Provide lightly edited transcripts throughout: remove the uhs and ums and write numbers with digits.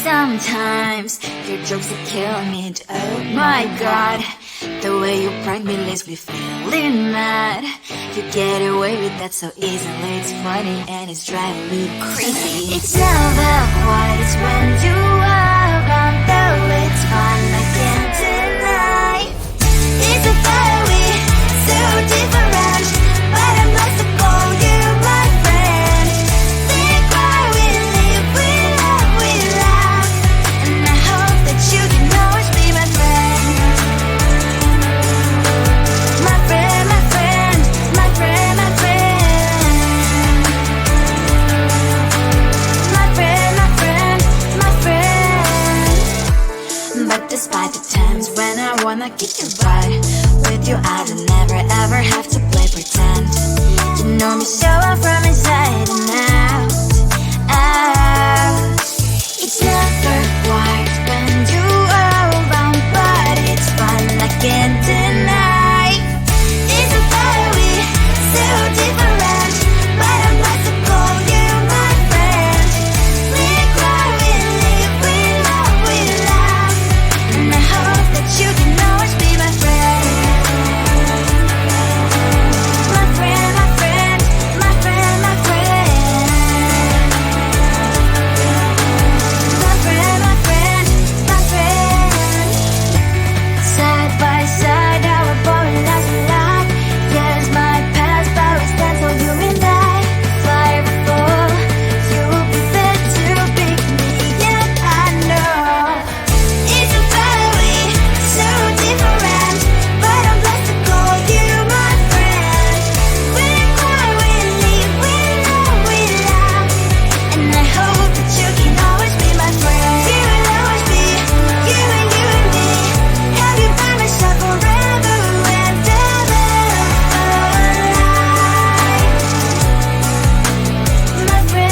Sometimes your jokes are killing me. Oh my god, the way you prank me leaves me feeling mad. You get away with that so easily. It's funny and it's driving me crazy. It's never quiet, it's when you are around. Though it's fun, I can't deny. It's a fiery, so different, but I'm lost to call you my friend. Think why we live, we love, we laugh, and I hope that you can always be my friend. My friend, my friend, my friend, my friend. My friend, my friend, my friend. But despite the times when I wanna kick your butt, with you I don't never ever have to play pretend. You know me so well from inside and out, out. It's never quiet when you are around, but it's fun, I can't deny. It's a fiery, so different, but I'm lost to call you my friend. We cry, we live, we love, we laugh, and I hope that you can always be my friend. My friend, my friend, my friend, my friend. My friend, my friend, my friend. Side by side, our body lies alive. Yes, my past, but we stand so you and I. Fly before you will be there to pick me up, I know. It's a fiery, so different, but I'm blessed to call you my friend. We cry, we live, we love, we laugh, and I hope that you can always be my friend. You will always be, you and me. Have you by my side forever and ever, my friend.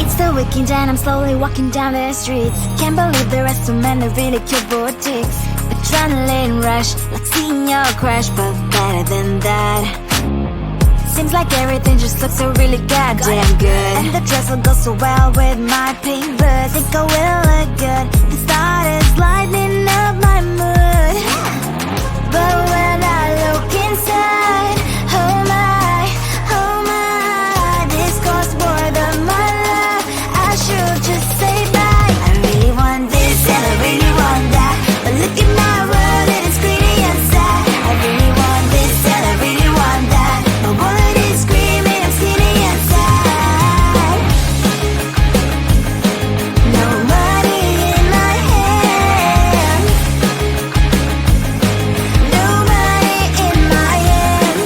It's the weekend and I'm slowly walking down the streets. Can't believe there are so many really cute boutiques. Adrenaline rush, like seeing your crush, but better than that. Seems like everything just looks so really goddamn good, and the dress will go so well with my pink boots. Think I will look good, the start is lighting up my mood. But when I look inside, oh my, this costs more than my love. I should just say bye. I really want this and I really want that, but look at my world, it is greedy and sad. I really want this and I really want that, my wallet is screaming, I'm skinny and sad. No money in my hand, no money in my hand.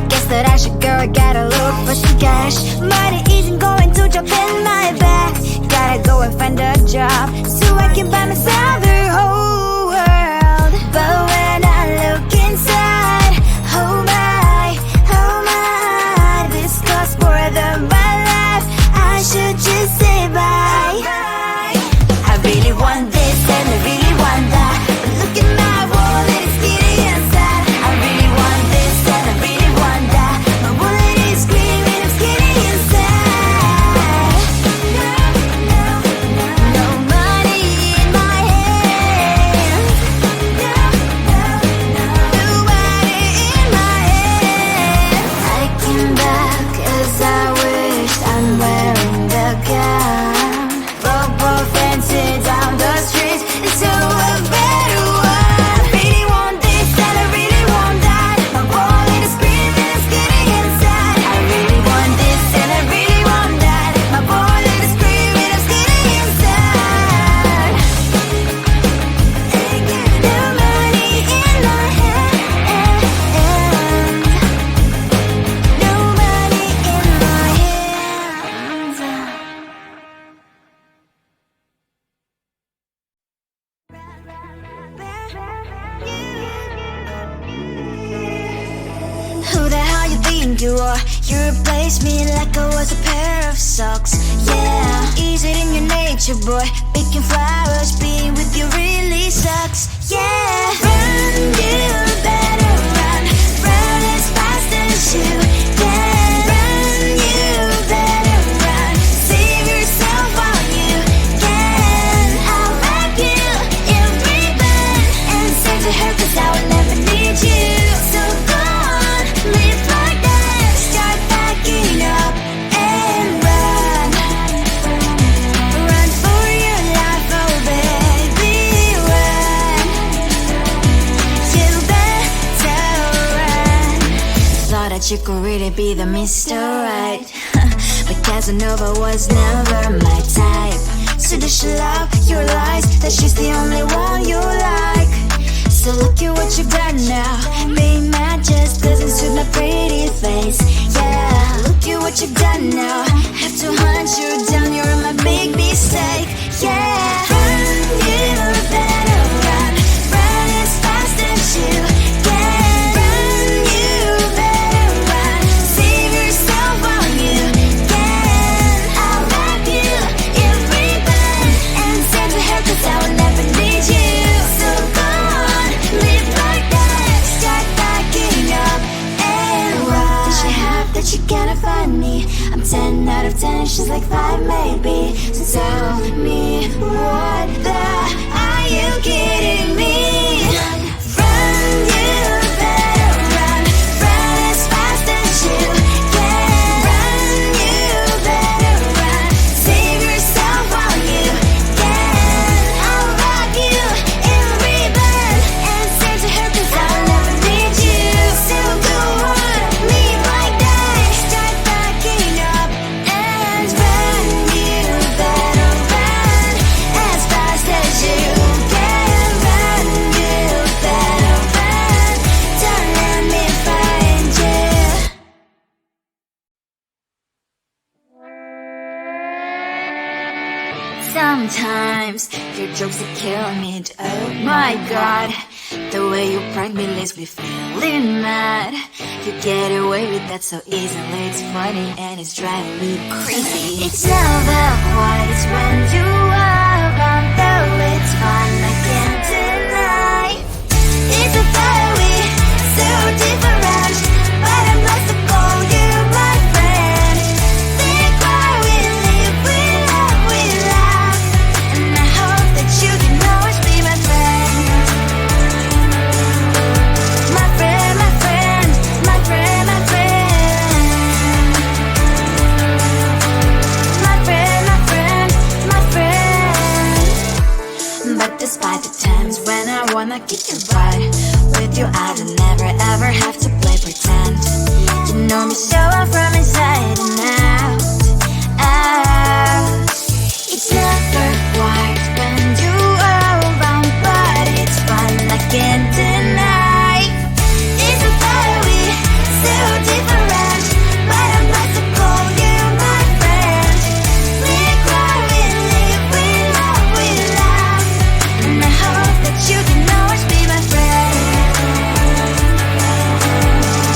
Guess that I should go, gotta look for some cash. Money isn't going to jump in my back. Gotta go and find a job so I can buy myself the whole world. But when I look inside, oh my, this costs more than my life. I should just say bye. I really want this and I really want that, but look at my wallet, it's skinny and sad. I really want this and I really want that, my wallet is screaming, I'm skinny and sad. No money you are. You replaced me like I was a pair of socks. Yeah, is it in your nature, boy? Picking flowers, being with you really sucks. Yeah, run, you better run. Run as fast as you can. Run, you better run. Save yourself while you can. I'll wrap you in ribbon and say to her, 'cause I will never need you. So go on, live like that. Start backing up and run. Run for your life, oh baby, run. You better run. Thought that you could really be the Mr. Right, but Casanova was never my type. So does she love your lies, that she's the only one you like? So look at what you've done now. Being mad just doesn't suit my pretty face. Yeah, look at what you've done now. Have to hunt you down, you're my big mistake. Yeah, run, you better run. Run as fast as you can. Run, you better run. Save yourself while you can. I'll wrap you in ribbon and send to her, 'cause I will never need you. So go on, live like that. Start backing up and run. Does she have that you cannot find me? I'm 10 out of 10, she's like 5 maybe. So tell me, what the, are you kidding me? Run, you better run. Run as fast as you can. Run, you better run. Save yourself while you can. I'll wrap you in ribbon and say to her, 'cause I'll never need you. So go on, live like that. Start backing up and run. You better run as fast as you can. Run, you better run. Don't let me find you. Sometimes your jokes are killing me. Oh my god, the way you prank me leaves me feeling mad. You get away with that so easily. It's funny and it's driving me crazy. It's never quite when you are around, though it's fun, I can't deny. It's a very so different, but I'm blessed to call you my friend. We cry, we live, we love, we laugh, and I hope that you can always be my friend. My friend, my friend, my friend, my friend. My friend, my friend, my friend. But despite the times when I wanna kick your butt, with you I don't never ever have to play pretend. You know me so well from inside and out, out. It's never quite when you are around, but it's fun, I can't deny. It's a very so different, but I'm blessed to call you my friend. We cry, we live, we love, we laugh, and I hope that you can always be my friend.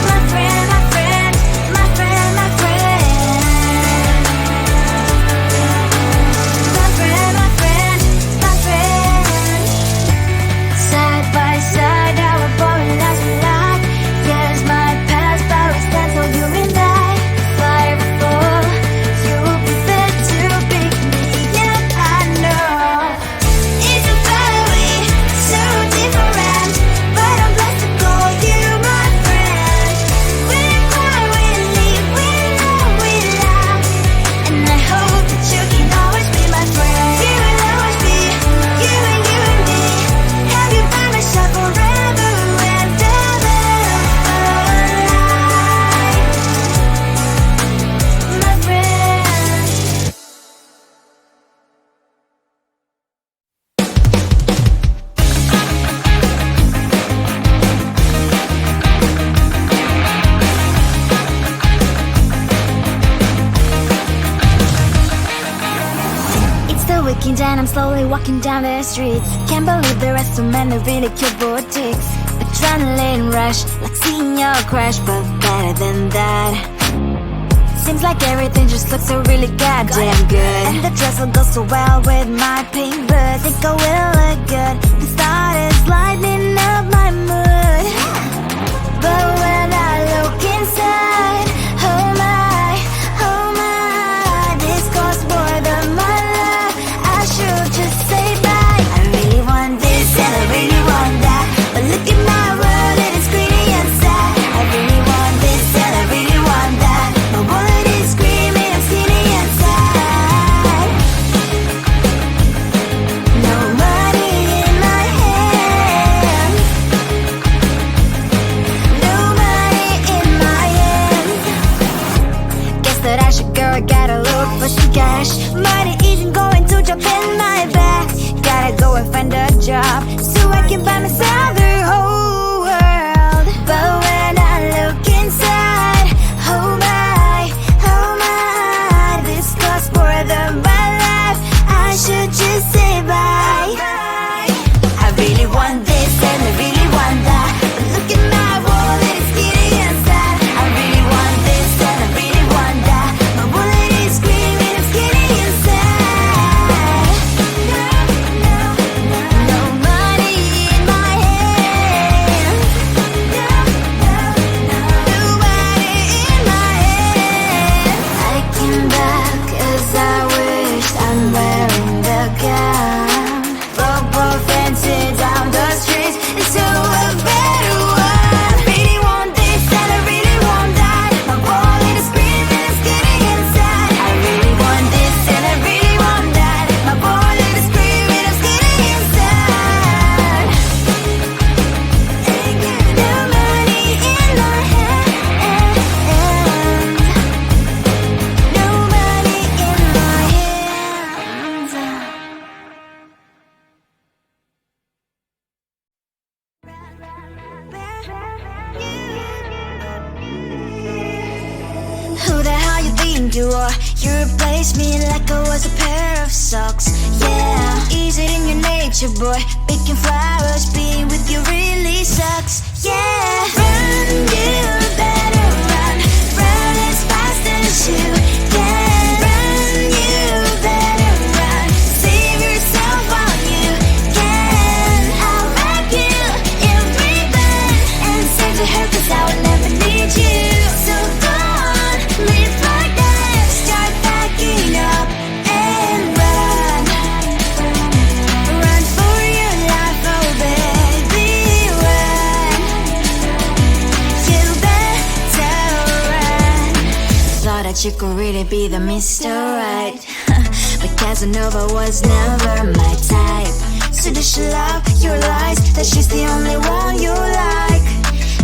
My friend, my friend, my friend, my friend. My friend, my friend, my friend. Side by side, our boring lives we like. Yes, my past, but we stand so you and I. Fire before you will be there to pick me up, I know. It's a very so different, but I'm blessed to call you my friend. We cry, we live, we love, we laugh, and I hope that you can always be my friend. You will always be you and me. Have you by my side forever and ever alive, my friend. It's the weekend and I'm slowly walking down the streets. Can't believe there are so many really cute boutiques. Adrenaline rush, like Seeing your crash, but better than that. Seems like everything just looks so really goddamn good. And the dress will go so well with my pink boots. Think I will look good. The thought is lightening up my mood. But when I look inside, oh my, this costs more than my love. I should just say bye. I really want this and I really want that, but look at my world, it is greedy and sad. I really want this and I really want that. My wallet is screaming, I'm skinny and sad. No money in my hand. No money in my hand. Guess that I should go, I gotta look for some cash. Money isn't going to jump in my back. Gotta go and find a job so I can buy myself the whole world. But when I look inside, oh my, this costs more than my life. I should just say bye. I really want this and I really want that, but look at my wallet, it's skinny and sad. I really want this and I really want that. My wallet is screaming, I'm skinny and sad. No money in my hand. No money in my hand. I came back as I wished, I'm wearing the gown. Football fancy down the streets into a better one. I really want this and I really want that. My wallet is screaming, it's getting inside. I really want this and I really want that. My wallet is screaming, it's getting inside. No money in my hand. No money in my hands. Who the hell you think you are? You replaced me like I was a pair of socks. Yeah, is it in your nature, boy? Picking flowers, being with you really sucks. Yeah, run, you better run. Run as fast as you can. Run, you better run. Save yourself while you can. I'll wrap you in ribbon and send to her, 'cause I will never need you. So go on, live like that. Start packing up and run. Run for your life, oh baby, run. You better run. Thought that you could really be the Mr. Right, but Casanova was never my type. So does she love your lies, that she's the only one you like?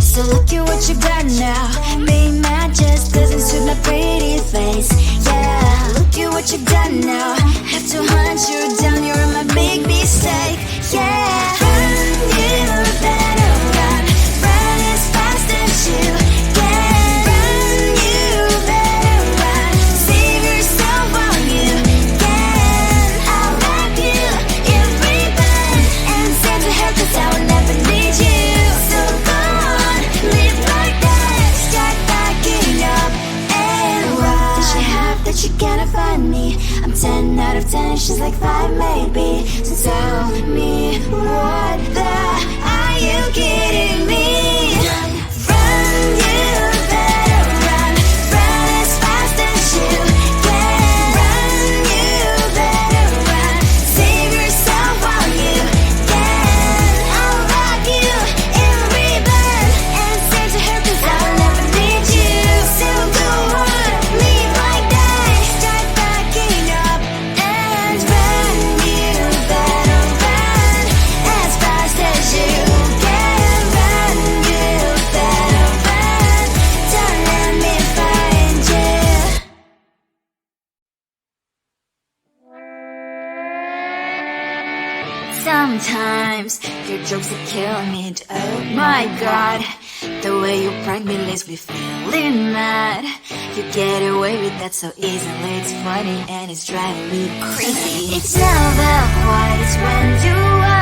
So look at what you got now. Being mad just doesn't suit my pretty face. Yeah, look at what you got now. Have to hunt you down, you're my big mistake. Yeah, run, you better run. Run as fast as you can. Run, you better run. Save yourself while you can. I'll wrap you in ribbon and send to her, 'cause I will never need you. So go on, live like that. Start packing up and run. Does she have that you cannot find me? I'm 10 out of 10, she's like 5 maybe. So tell me, what the are you kidding me? Run, you better run. Run as fast as you can. Run, you better run. Save yourself while you can. I'll wrap you in ribbon and send to her, 'cause I will never need you. So go on, live like that. Start packing up and run. You better run as fast as you can. Run, you better run. Don't let me find you. Sometimes your jokes will kill me. Oh my god, the way you prank me leaves me feeling mad. You get away with that so easily. It's funny and it's driving me crazy. It's never quiet when you are